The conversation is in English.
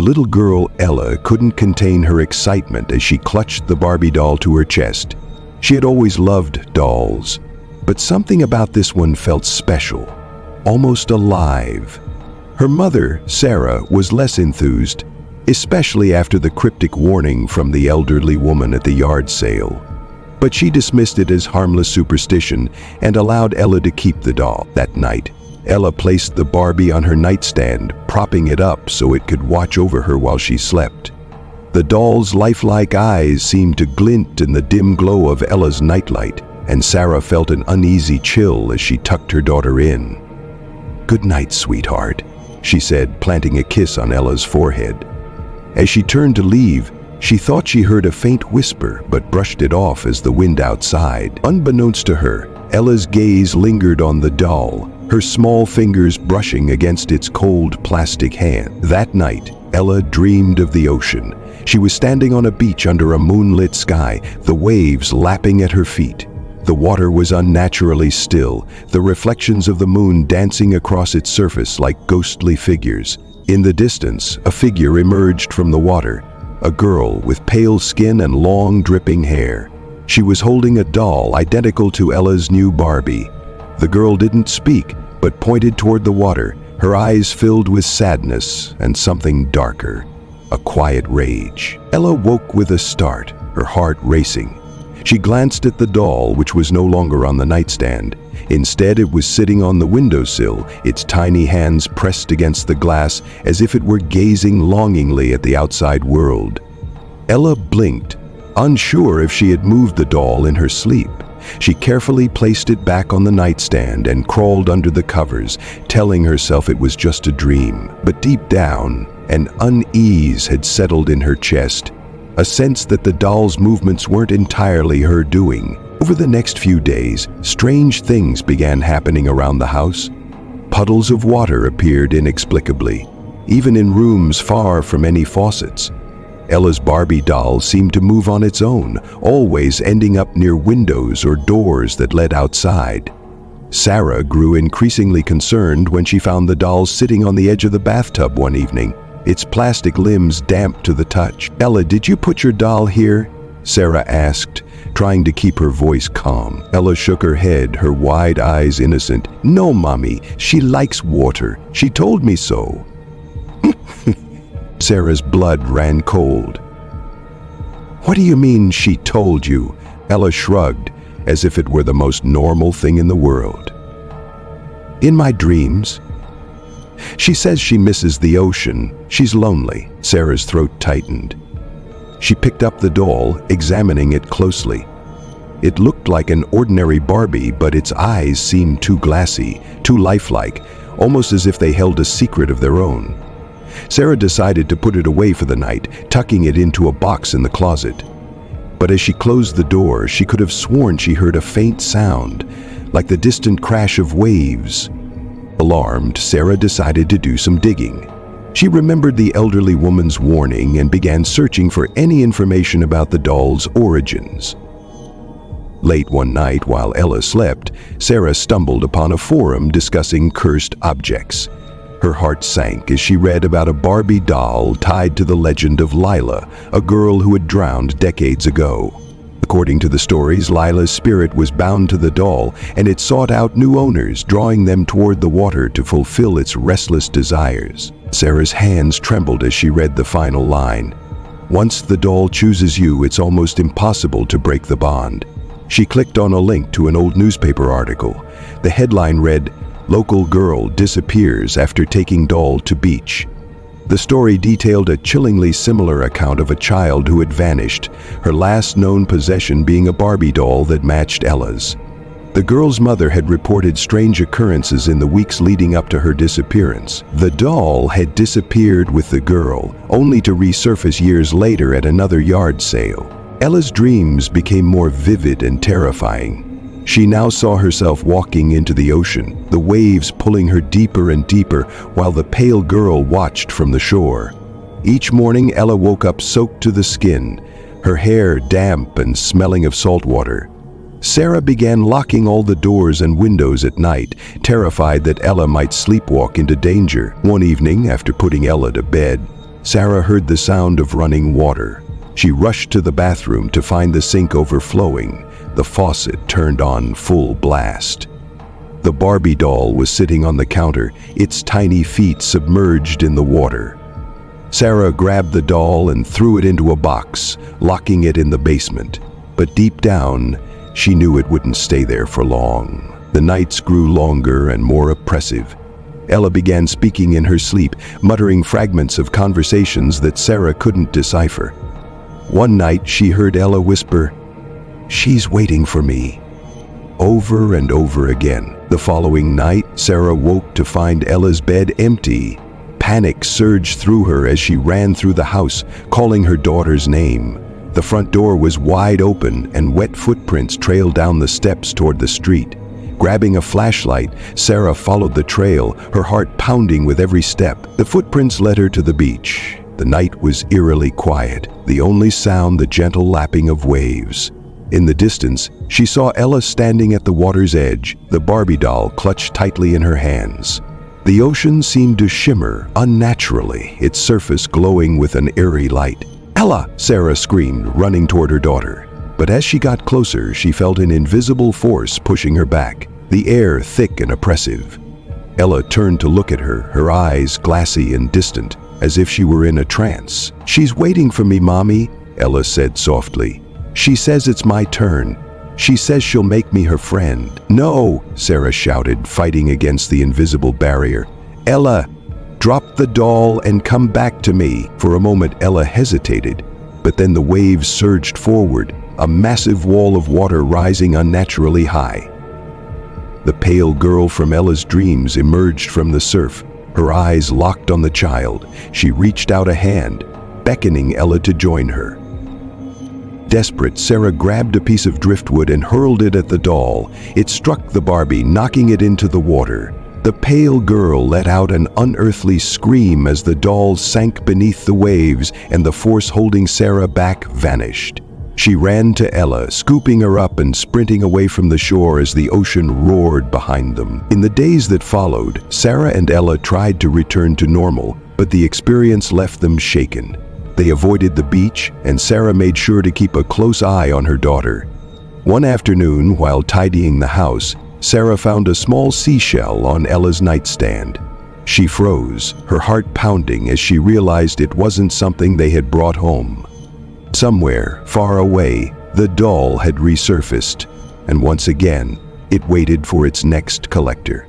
The little girl, Ella, couldn't contain her excitement as she clutched the Barbie doll to her chest. She had always loved dolls, but something about this one felt special, almost alive. Her mother, Sarah, was less enthused, especially after the cryptic warning from the elderly woman at the yard sale. But she dismissed it as harmless superstition and allowed Ella to keep the doll. That night, Ella placed the Barbie on her nightstand, propping it up so it could watch over her while she slept. The doll's lifelike eyes seemed to glint in the dim glow of Ella's nightlight, and Sarah felt an uneasy chill as she tucked her daughter in. "Good night, sweetheart," she said, planting a kiss on Ella's forehead. As she turned to leave, she thought she heard a faint whisper, but brushed it off as the wind outside. Unbeknownst to her, Ella's gaze lingered on the doll, her small fingers brushing against its cold plastic hand. That night, Ella dreamed of the ocean. She was standing on a beach under a moonlit sky, the waves lapping at her feet. The water was unnaturally still, the reflections of the moon dancing across its surface like ghostly figures. In the distance, a figure emerged from the water, a girl with pale skin and long dripping hair. She was holding a doll identical to Ella's new Barbie. The girl didn't speak, but pointed toward the water, her eyes filled with sadness and something darker, a quiet rage. Ella woke with a start, her heart racing. She glanced at the doll, which was no longer on the nightstand. Instead, it was sitting on the windowsill, its tiny hands pressed against the glass as if it were gazing longingly at the outside world. Ella blinked, unsure if she had moved the doll in her sleep. She carefully placed it back on the nightstand and crawled under the covers, telling herself it was just a dream. But deep down, an unease had settled in her chest, a sense that the doll's movements weren't entirely her doing. Over the next few days, strange things began happening around the house. Puddles of water appeared inexplicably, even in rooms far from any faucets. Ella's Barbie doll seemed to move on its own, always ending up near windows or doors that led outside. Sarah grew increasingly concerned when she found the doll sitting on the edge of the bathtub one evening, its plastic limbs damp to the touch. "Ella, did you put your doll here?" Sarah asked, trying to keep her voice calm. Ella shook her head, her wide eyes innocent. "No, Mommy, she likes water. She told me so." Sarah's blood ran cold. "What do you mean she told you?" Ella shrugged, as if it were the most normal thing in the world. "In my dreams. She says she misses the ocean. She's lonely." Sarah's throat tightened. She picked up the doll, examining it closely. It looked like an ordinary Barbie, but its eyes seemed too glassy, too lifelike, almost as if they held a secret of their own. Sarah decided to put it away for the night, tucking it into a box in the closet. But as she closed the door, she could have sworn she heard a faint sound, like the distant crash of waves. Alarmed, Sarah decided to do some digging. She remembered the elderly woman's warning and began searching for any information about the doll's origins. Late one night, while Ella slept, Sarah stumbled upon a forum discussing cursed objects. Her heart sank as she read about a Barbie doll tied to the legend of Lila, a girl who had drowned decades ago. According to the stories, Lila's spirit was bound to the doll, and it sought out new owners, drawing them toward the water to fulfill its restless desires. Sarah's hands trembled as she read the final line. "Once the doll chooses you, it's almost impossible to break the bond." She clicked on a link to an old newspaper article. The headline read, "Local girl disappears after taking doll to beach." The story detailed a chillingly similar account of a child who had vanished, her last known possession being a Barbie doll that matched Ella's. The girl's mother had reported strange occurrences in the weeks leading up to her disappearance. The doll had disappeared with the girl, only to resurface years later at another yard sale. Ella's dreams became more vivid and terrifying. She now saw herself walking into the ocean, the waves pulling her deeper and deeper while the pale girl watched from the shore. Each morning, Ella woke up soaked to the skin, her hair damp and smelling of salt water. Sarah began locking all the doors and windows at night, terrified that Ella might sleepwalk into danger. One evening, after putting Ella to bed, Sarah heard the sound of running water. She rushed to the bathroom to find the sink overflowing, the faucet turned on full blast. The Barbie doll was sitting on the counter, its tiny feet submerged in the water. Sarah grabbed the doll and threw it into a box, locking it in the basement. But deep down, she knew it wouldn't stay there for long. The nights grew longer and more oppressive. Ella began speaking in her sleep, muttering fragments of conversations that Sarah couldn't decipher. One night, she heard Ella whisper, "She's waiting for me," over and over again. The following night, Sarah woke to find Ella's bed empty. Panic surged through her as she ran through the house, calling her daughter's name. The front door was wide open and wet footprints trailed down the steps toward the street. Grabbing a flashlight, Sarah followed the trail, her heart pounding with every step. The footprints led her to the beach. The night was eerily quiet, the only sound the gentle lapping of waves. In the distance, she saw Ella standing at the water's edge, the Barbie doll clutched tightly in her hands. The ocean seemed to shimmer unnaturally, its surface glowing with an eerie light. "Ella!" Sarah screamed, running toward her daughter. But as she got closer, she felt an invisible force pushing her back, the air thick and oppressive. Ella turned to look at her, her eyes glassy and distant, as if she were in a trance. "She's waiting for me, Mommy," Ella said softly. "She says it's my turn. She says she'll make me her friend." "No!" Sarah shouted, fighting against the invisible barrier. "Ella, drop the doll and come back to me." For a moment, Ella hesitated, but then the waves surged forward, a massive wall of water rising unnaturally high. The pale girl from Ella's dreams emerged from the surf, her eyes locked on the child. She reached out a hand, beckoning Ella to join her. Desperate, Sarah grabbed a piece of driftwood and hurled it at the doll. It struck the Barbie, knocking it into the water. The pale girl let out an unearthly scream as the doll sank beneath the waves and the force holding Sarah back vanished. She ran to Ella, scooping her up and sprinting away from the shore as the ocean roared behind them. In the days that followed, Sarah and Ella tried to return to normal, but the experience left them shaken. They avoided the beach, and Sarah made sure to keep a close eye on her daughter. One afternoon, while tidying the house, Sarah found a small seashell on Ella's nightstand. She froze, her heart pounding as she realized it wasn't something they had brought home. Somewhere, far away, the doll had resurfaced, and once again, it waited for its next collector.